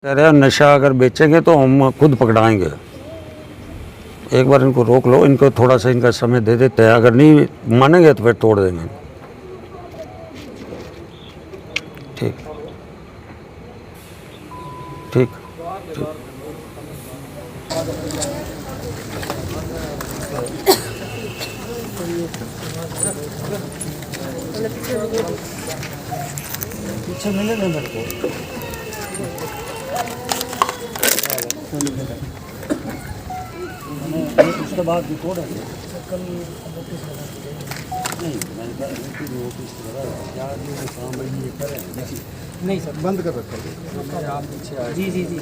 कह रहे हैं नशा अगर बेचेंगे तो हम खुद पकड़ाएंगे। एक बार इनको रोक लो, इनको थोड़ा सा इनका समय दे देते हैं, अगर नहीं मानेंगे तो फिर तोड़ देंगे। ठीक ठीक ठीक। पीछे मिले ना मेरे को। उसके बाद भी तोड़े कल नहीं, मैंने कहा नोटिस काम ये करें नहीं सर, बंद कर रखा है। आप पीछे आए। जी जी जी,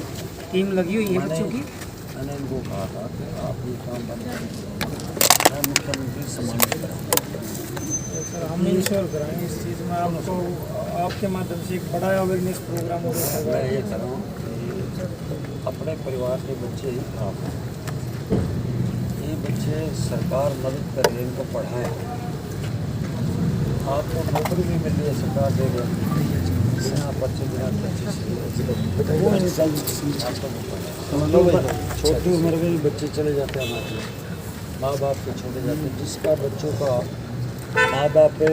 टीम लगी हुई है बच्चों की। मैंने इनको कहा था कि आप ये काम बंद करें, मैं मुख्यमंत्री सम्मान सर हम इंश्योर कराएंगे इस चीज़ में। आपको आपके माध्यम से एक बड़ा अवेयरनेस प्रोग्राम हो रहा है। मैं ये कर रहा हूँ कि अपने परिवार के बच्चे ही खराब हैं, ये बच्चे सरकार मदद कर रही है, इनको पढ़ाएं। आपको नौकरी भी मिल रही है, सरकार दे रही है, बिना बच्चे बिना छोटी उम्र में ही बच्चे चले जाते हैं हमारे, माँ बाप के छोड़े जाते हैं। जिसका बच्चों का माँ बाप पे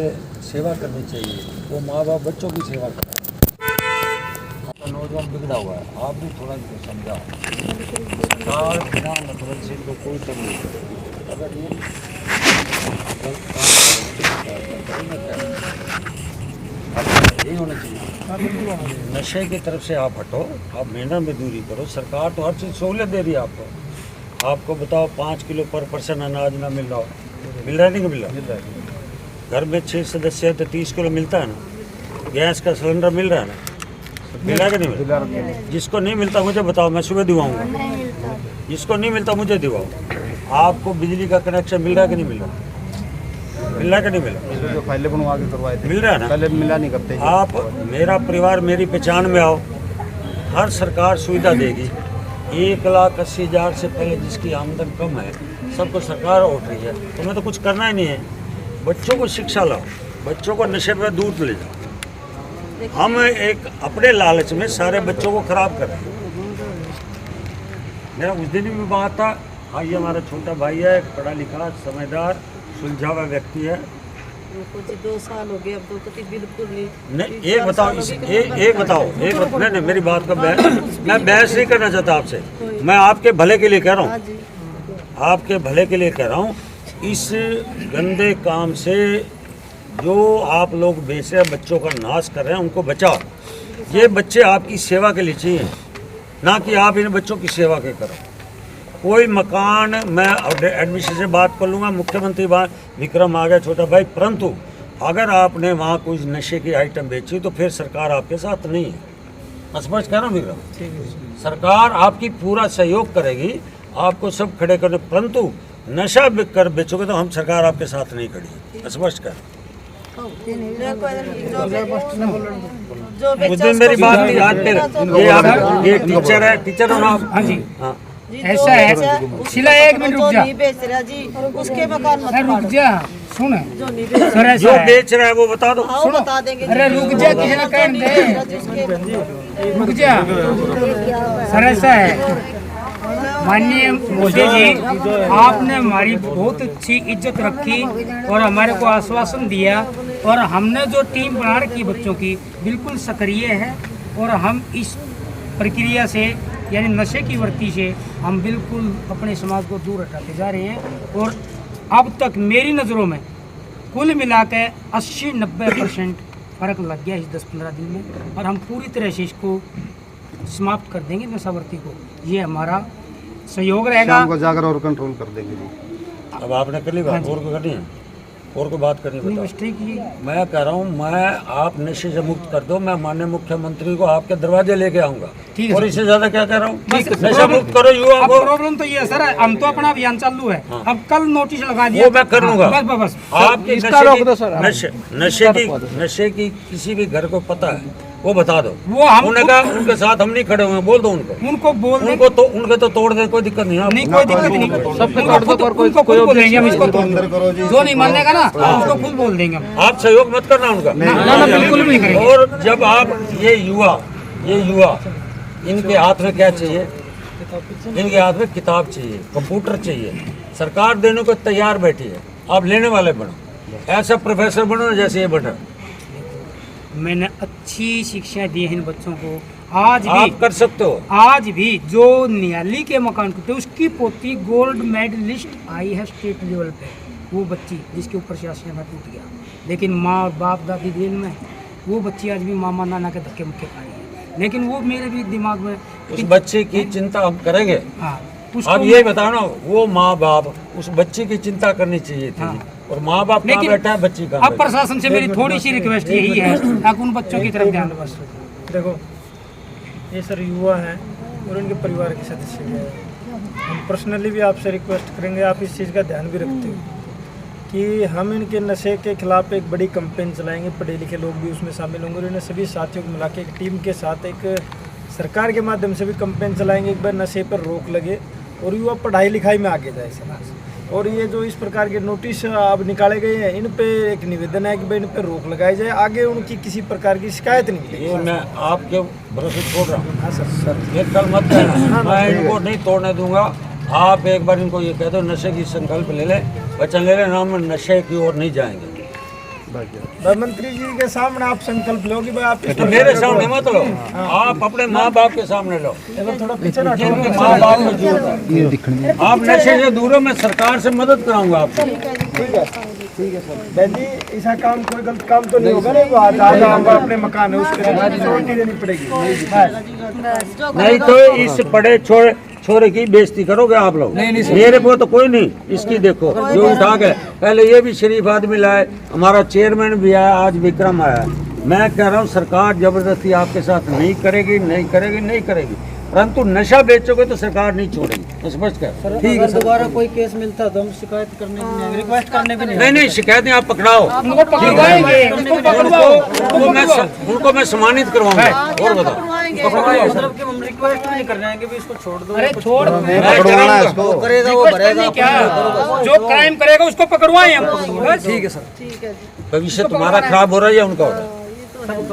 सेवा करनी चाहिए, वो माँ बाप बच्चों की सेवा करें। आपका नौजवान बिगड़ा हुआ है, आप भी थोड़ा इनको समझाओ। सरकार बिना मतलब से इनको कोई तब नहीं, अगर ये गलत काम यही होना चाहिए। नशे की तरफ से आप हटो, आप मेहनत में दूरी करो। सरकार तो हर चीज़ सहूलियत दे रही है आपको। आपको बताओ 5 किलो पर पर्सन अनाज ना मिल रहा हो, मिल रहा है नहीं मिल रहा? घर में 6 सदस्य है तो 30 किलो मिलता है ना। गैस का सिलेंडर मिल रहा है ना, मिल रहा है कि नहीं मिल रहा? जिसको नहीं मिलता मुझे बताओ, मैं सुबह दिवाऊँगा। जिसको नहीं मिलता मुझे दिवाओ। आपको बिजली का कनेक्शन मिल रहा है कि नहीं मिल रहा? मिल रहा है कि नहीं मिल रहा? जो फाइलें बनवा के करवाए थे मिल रहा है ना? पहले मिला नहीं करते। आप मेरा परिवार मेरी पहचान में आओ, हर सरकार सुविधा देगी। 1,80,000 से पहले जिसकी आमदन कम है सबको सरकार उठ रही है, तुम्हें तो कुछ करना ही नहीं है। बच्चों को शिक्षा लाओ, बच्चों को नशे पर दूर ले जाओ। हम एक अपने लालच में सारे बच्चों को खराब कर रहे हैं। मेरा उस दिन भी बात था। हाँ, ये हमारा छोटा भाई है, पढ़ा लिखा समझदार सुलझा हुआ व्यक्ति है। कुछ 2 साल हो गए, अब तो कुछ बिल्कुल नहीं, एक बताओ, नहीं, मेरी बात का बहस, मैं बहस नहीं करना चाहता आपसे, मैं आपके भले के लिए कह रहा हूँ, आपके भले के लिए कह रहा हूँ। इस गंदे काम से जो आप लोग बेच रहे हैं, बच्चों का नाश कर रहे हैं, उनको बचाओ। ये बच्चे आपकी सेवा के लिए चाहिए, ना कि आप इन बच्चों की सेवा के करो। कोई मकान मैं एडमिशन से बात कर लूँगा, मुख्यमंत्री बात विक्रम आ गया छोटा भाई, परंतु अगर आपने वहाँ कुछ नशे की आइटम बेची तो फिर सरकार आपके साथ नहीं है। स्पष्ट कह रहा हूँ विक्रम, सरकार आपकी पूरा सहयोग करेगी, आपको सब खड़े करने, परंतु नशा कर बेचोगे तो हम सरकार आपके साथ नहीं खड़ी। स्पष्ट कर। उस दिन मेरी बात नहीं, आज फिर ये आप ये टीचर है, टीचर हो ना आप? हाँ जी, हाँ, ऐसा है। शिला एक मिनट रुक जा, नहीं बेच रहा जी, उसके मकान मत अरे रुक जा, सुन जो नहीं बेच सर, ऐसा जो है। बेच रहा है वो बता दो। आओ बता देंगे। अरे रुक जा, किसी ने कहने दे, रुक जा सर। ऐसा है माननीय मोदी जी, आपने हमारी बहुत अच्छी इज्जत रखी और हमारे को आश्वासन दिया, और हमने जो टीम बना रखी बच्चों की बिल्कुल सक्रिय है, और हम इस प्रक्रिया से यानी नशे की वृत्ति से हम बिल्कुल अपने समाज को दूर हटाते जा रहे हैं। और अब तक मेरी नज़रों में कुल मिला के 80-90% फ़र्क लग गया इस 10-15 दिन में, और हम पूरी तरह से इसको समाप्त कर देंगे नशावर्ती को। ये हमारा सहयोग रहेगा। शाम को जाकर और कंट्रोल कर देंगे जी। अब आपने कर ली बात, और को करनी है, और को बात करनी बताओ। मैं कह रहा हूँ, मैं आप नशे से मुक्त कर दो, मैं माननीय मुख्यमंत्री को आपके दरवाजे लेके आऊँगा, और इससे ज्यादा क्या कह रहा हूँ, नशा मुक्त करो युवा को। प्रॉब्लम तो ये है सर, हम तो अपना अभियान चालू है। हाँ। अब कल नोटिस लगा दिया, वो मैं कर लूंगा। बस आपकी नशे की किसी भी घर को पता है वो बता दो। वो हम उनके साथ हम नहीं खड़े हुए, बोल दो उनको बोल दे, उनके तो तोड़ दे, कोई दिक्कत नहीं है। नहीं कोई दिक्कत नहीं, उनको खुद बोलेंगे हम, इसको जो नहीं मानेगा ना उसको खुद बोल देंगे हम। आप सहयोग मत करना उनका, ना बिल्कुल भी नहीं करेंगे। और जब आप ये युवा इनके हाथ में क्या चाहिए? इनके हाथ में किताब चाहिए, कंप्यूटर चाहिए। सरकार देने को तैयार बैठी है, आप लेने वाले बनो, ऐसा प्रोफेसर बनो ना जैसे ये बना। मैंने अच्छी शिक्षा दी है इन बच्चों को। आज भी आप कर सकते हो। आज भी जो नियाली के मकान को थे उसकी पोती गोल्ड मेडलिस्ट आई है स्टेट लेवल पे, वो बच्ची जिसके ऊपर शासन में टूट गया, लेकिन माँ और बाप दादी जेल में, वो बच्ची आज भी मामा नाना के धक्के मुक्के खाई है। लेकिन वो मेरे भी दिमाग में उस बच्चे की चिंता हम करेंगे। हाँ, आप ये बताओ ना, वो माँ बाप उस बच्चे की चिंता करनी चाहिए थी, हाँ। और माँ बाप कहाँ बैठा है, बच्ची का। अब प्रशासन से मेरी थोड़ी सी रिक्वेस्ट यही है ताकि उन बच्चों की तरफ ध्यान दो बस। देखो ये सर युवा हैं और उनके परिवार के सदस्य हैं। हम पर्सनली भी आपसे रिक्वेस्ट करेंगे, आप इस चीज़ का ध्यान भी रखते हो कि हम इनके नशे के खिलाफ एक बड़ी कैंपेन चलाएंगे, पढ़े लिखे लोग भी उसमें शामिल होंगे, और इन्हें सभी साथियों को मिला के एक टीम के साथ एक सरकार के माध्यम से भी कैंपेन चलाएंगे, एक बार नशे पर रोक लगे और युवा पढ़ाई लिखाई में आगे जाए सर। और ये जो इस प्रकार के नोटिस अब निकाले गए हैं, इन पे एक निवेदन है कि भाई इन पे रोक लगाई जाए, आगे उनकी किसी प्रकार की शिकायत नहीं मिलेगी। ये मैं आपके भरोसे छोड़ रहा हूँ। हाँ सर। ये कल मत कहना, मैं इनको नहीं तोड़ने दूंगा। आप एक बार इनको ये कह दो, नशे की संकल्प ले ले, वचन ले ले, नाम नशे की ओर नहीं जाएंगे। मंत्री जी के सामने आप संकल्प लो कि भाई आप इस तो मेरे सामने मत लो, आप अपने माँ बाप के सामने लो। थोड़ा पीछे ना हटो। जिनके माँ बाप को जरूरत है, आप नशे से दूर हो, मैं सरकार से मदद कराऊंगा आपको। ठीक है सर। बहन जी ऐसा काम कोई गलत काम तो नहीं होगा ना? आज हम अपने मकान है उसके सिक्योरिटी देनी पड़ेगी। नहीं तो इस पड़े छोरे की बेइज्जती करोगे आप लोग। मेरे को तो कोई नहीं, इसकी देखो जो उठा के, पहले ये भी शरीफ आदमी लाए, हमारा चेयरमैन भी आया, आज विक्रम आया। मैं कह रहा हूँ सरकार जबरदस्ती आपके साथ नहीं करेगी, परंतु नशा बेचोगे तो सरकार नहीं छोड़ेगी, तो स्पष्ट कर। ठीक है, दोबारा कोई केस मिलता तो हम शिकायत करने भी नहीं, रिक्वेस्ट करने भी नहीं। नहीं शिकायतें आप पकड़ाओ, उनको पकड़वाएंगे, उनको पकड़वाओ। उनको मैं सम्मानित करवाऊंगा। और बताओ, सिर्फ हम रिक्वेस्ट नहीं कर रहे हैं कि भी इसको छोड़ दो। अरे छोड़ दो, मैं कराऊंगा। करेगा वो भरेगा। क्या जो क्राइम करेगा उसको पकड़वाएं हम। बस ठीक है सर। ठीक है जी। भविष्य तुम्हारा खराब हो रहा है या उनका हो रहा है?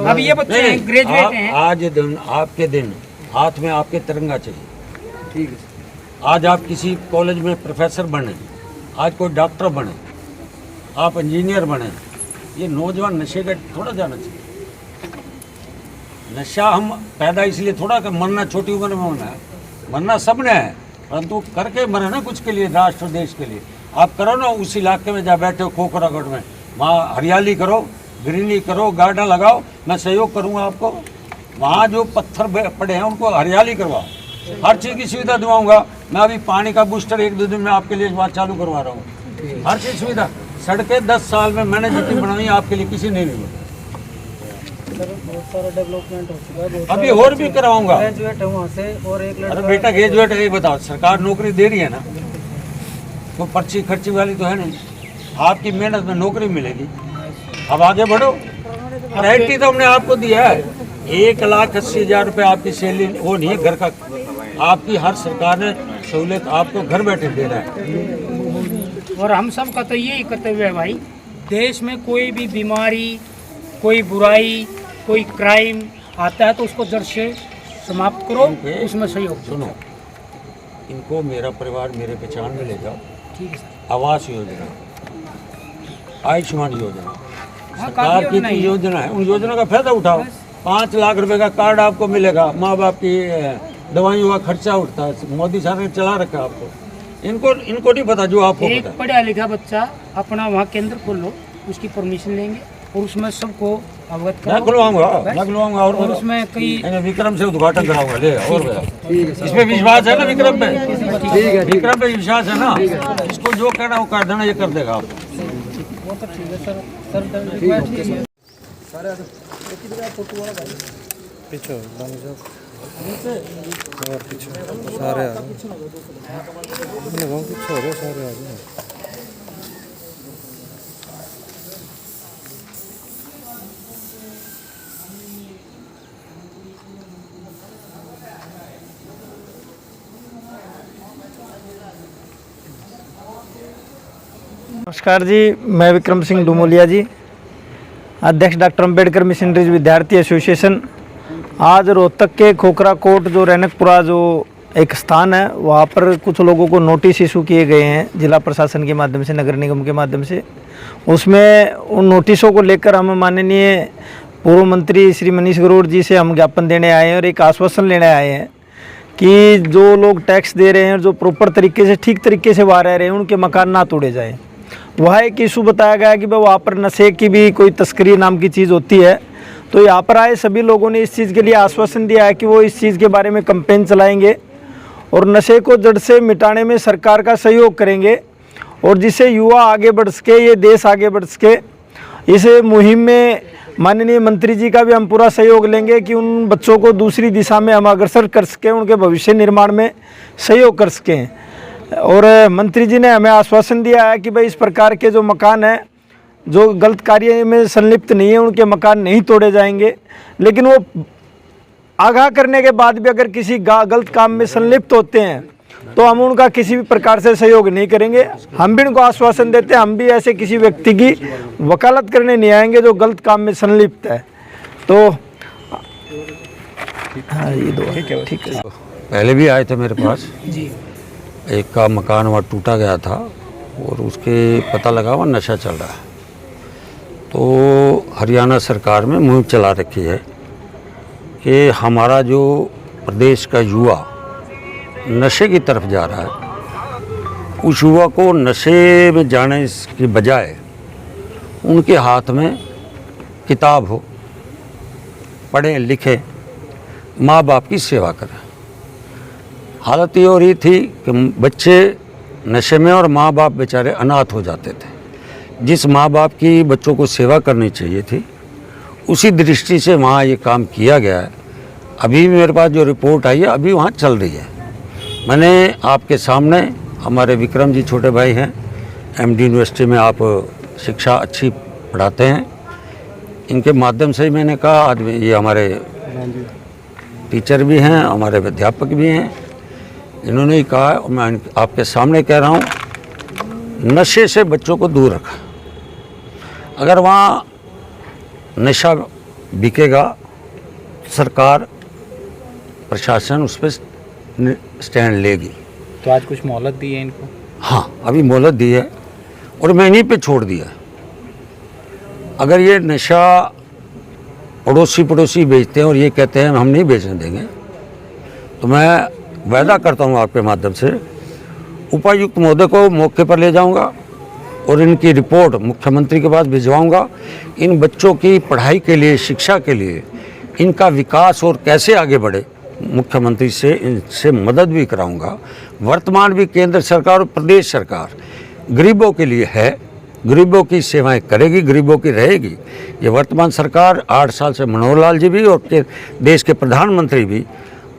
अब ये बच्चे हैं, ग्रेजुएट हैं। आज दिन आपके दिन हाथ में आपके तिरंगा चाहिए। ठीक है। आज आप किसी कॉलेज में प्रोफेसर बने, आज कोई डॉक्टर बने, आप इंजीनियर बने, ये नौजवान नशे का थोड़ा जाना चाहिए। नशा हम पैदा इसलिए थोड़ा कर, मरना छोटी उम्र में होना है, मरना सबने है, परंतु करके मरे ना कुछ के लिए, राष्ट्र देश के लिए। आप करो ना, उस इलाके में जा बैठे हो खोखरागढ़ में, वहाँ हरियाली करो, ग्रीनरी करो, गार्डन लगाओ, मैं सहयोग करूँगा आपको। वहाँ जो पत्थर पड़े हैं उनको हरियाली करवाओ, हर चीज़ की सुविधा दिलाऊंगा मैं। अभी पानी का बूस्टर 1-2 दिन में आपके लिए बात चालू करवा रहा हूँ, हर चीज़ सुविधा। सड़कें 10 साल में मैंने जितनी बनाई आपके लिए किसी ने नहीं बनाई। बहुत सारा डेवलपमेंट हो चुका है, अभी और भी करवाऊंगा। ग्रेजुएट है वहाँ से, और एक अरे बेटा ग्रेजुएट है, ये बताओ सरकार नौकरी दे रही है ना, तो पर्ची खर्ची वाली तो है नहीं, आपकी मेहनत में नौकरी मिलेगी। अब आगे बढ़ो, गारंटी तो हमने आपको दिया है, 1,80,000 रुपये आपकी सैलरी वो नहीं है घर का, आपकी हर सरकार ने सहूलियत आपको घर बैठे दे रहा है। और हम सब का तो यही कर्तव्य है भाई, देश में कोई भी बीमारी, कोई बुराई, कोई क्राइम आता है तो उसको जड़ से समाप्त करो, उसमें सहयोग दो। सुनो, इनको मेरा परिवार मेरे पहचान में ले जाओ। ठीक है सर। आवास योजना, आयुष्मान योजना, हाँ, सरकार काफी की योजना है। योजना है, उन योजना का फायदा उठाओ। 5 लाख रुपए का कार्ड आपको मिलेगा, माँ बाप की दवाइयों का खर्चा उठता है, मोदी साहब ने चला रखा है आपको। इनको नहीं पता जो आपको एक पता है। पढ़ा लिखा बच्चा अपना वहाँ केंद्र खोल लो, उसकी परमिशन लेंगे और उसमें सबको अवगत मैं करो। खुलवाऊंगा और और उसमें कई मैंने विक्रम से उद्घाटन कराऊंगा। ले और इसमें विश्वास है ना विक्रम पे? ठीक है, विक्रम पे विश्वास है ना? इसको जो कहना वो कर देना, ये कर देगा आपको। पीछे लंग जाओ और पीछे सारे आ गए, पीछे हो रहे सारे आ गए। नमस्कार जी, मैं विक्रम सिंह डुमोलिया जी, अध्यक्ष डॉक्टर अंबेडकर मिशनरीज विद्यार्थी एसोसिएशन आज रोहतक के खोखरा कोट जो रैनकपुरा जो एक स्थान है वहाँ पर कुछ लोगों को नोटिस इशू किए गए हैं जिला प्रशासन के माध्यम से, नगर निगम के माध्यम से। उसमें उन नोटिसों को लेकर हम माननीय पूर्व मंत्री श्री मनीष ग्रोवर जी से हम ज्ञापन देने आए हैं और एक आश्वासन लेने आए हैं कि जो लोग टैक्स दे रहे हैं और जो प्रॉपर तरीके से, ठीक तरीके से वहाँ रह रहे हैं, उनके मकान ना तोड़े जाएँ। वह एक इशू बताया गया कि भाई वहाँ पर नशे की भी कोई तस्करी नाम की चीज़ होती है। तो यहाँ पर आए सभी लोगों ने इस चीज़ के लिए आश्वासन दिया है कि वो इस चीज़ के बारे में कैंपेन चलाएंगे और नशे को जड़ से मिटाने में सरकार का सहयोग करेंगे और जिससे युवा आगे बढ़ सके, ये देश आगे बढ़ सके। इस मुहिम में माननीय मंत्री जी का भी हम पूरा सहयोग लेंगे कि उन बच्चों को दूसरी दिशा में हम अग्रसर कर सकें, उनके भविष्य निर्माण में सहयोग कर सकें। और मंत्री जी ने हमें आश्वासन दिया है कि भाई इस प्रकार के जो मकान हैं जो गलत कार्य में संलिप्त नहीं है, उनके मकान नहीं तोड़े जाएंगे। लेकिन वो आगाह करने के बाद भी अगर किसी गलत काम में संलिप्त होते हैं तो हम उनका किसी भी प्रकार से सहयोग नहीं करेंगे। हम भी उनको आश्वासन देते हैं, हम भी ऐसे किसी व्यक्ति की वकालत करने नहीं आएंगे जो गलत काम में संलिप्त है। तो हाँ, ये दो ठीक है। पहले भी आए थे मेरे पास जी, एक का मकान वहाँ टूटा गया था और उसके पता लगा वहाँ नशा चल रहा है। तो हरियाणा सरकार में मुहिम चला रखी है कि हमारा जो प्रदेश का युवा नशे की तरफ जा रहा है, उस युवा को नशे में जाने की बजाय उनके हाथ में किताब हो, पढ़ें लिखें, माँ बाप की सेवा करें। हालत ये हो रही थी कि बच्चे नशे में और माँ बाप बेचारे अनाथ हो जाते थे। जिस माँ बाप की बच्चों को सेवा करनी चाहिए थी, उसी दृष्टि से वहाँ ये काम किया गया है। अभी मेरे पास जो रिपोर्ट आई है अभी वहाँ चल रही है। मैंने आपके सामने, हमारे विक्रम जी छोटे भाई हैं, एमडी यूनिवर्सिटी में आप शिक्षा अच्छी पढ़ाते हैं, इनके माध्यम से ही मैंने कहा आज ये हमारे टीचर भी हैं, हमारे अध्यापक भी हैं, इन्होंने ही कहा, मैं आपके सामने कह रहा हूँ, नशे से बच्चों को दूर रखा। अगर वहाँ नशा बिकेगा, सरकार प्रशासन उस पर स्टैंड लेगी। तो आज कुछ मोहलत दी है इनको? हाँ, अभी मोहलत दी है और मैं इन्हीं पे छोड़ दिया। अगर ये नशा पड़ोसी बेचते हैं और ये कहते हैं हम नहीं बेचने देंगे, तो मैं वायदा करता हूँ आपके माध्यम से उपायुक्त महोदय को मौके पर ले जाऊँगा और इनकी रिपोर्ट मुख्यमंत्री के पास भिजवाऊँगा। इन बच्चों की पढ़ाई के लिए, शिक्षा के लिए, इनका विकास और कैसे आगे बढ़े, मुख्यमंत्री से इनसे मदद भी कराऊंगा। वर्तमान भी केंद्र सरकार और प्रदेश सरकार गरीबों के लिए है, गरीबों की सेवाएं करेगी, गरीबों की रहेगी। ये वर्तमान सरकार 8 साल से मनोहर लाल जी भी और देश के प्रधानमंत्री भी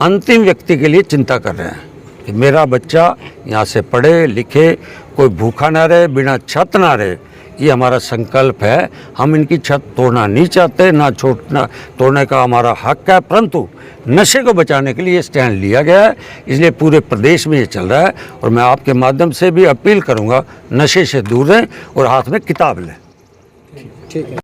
अंतिम व्यक्ति के लिए चिंता कर रहे हैं कि मेरा बच्चा यहाँ से पढ़े लिखे, कोई भूखा ना रहे, बिना छत ना रहे। ये हमारा संकल्प है। हम इनकी छत तोड़ना नहीं चाहते, ना तोड़ने का हमारा हक है, परंतु नशे को बचाने के लिए स्टैंड लिया गया है, इसलिए पूरे प्रदेश में ये चल रहा है। और मैं आपके माध्यम से भी अपील करूंगा, नशे से दूर रहें और हाथ में किताब लें। ठीक है।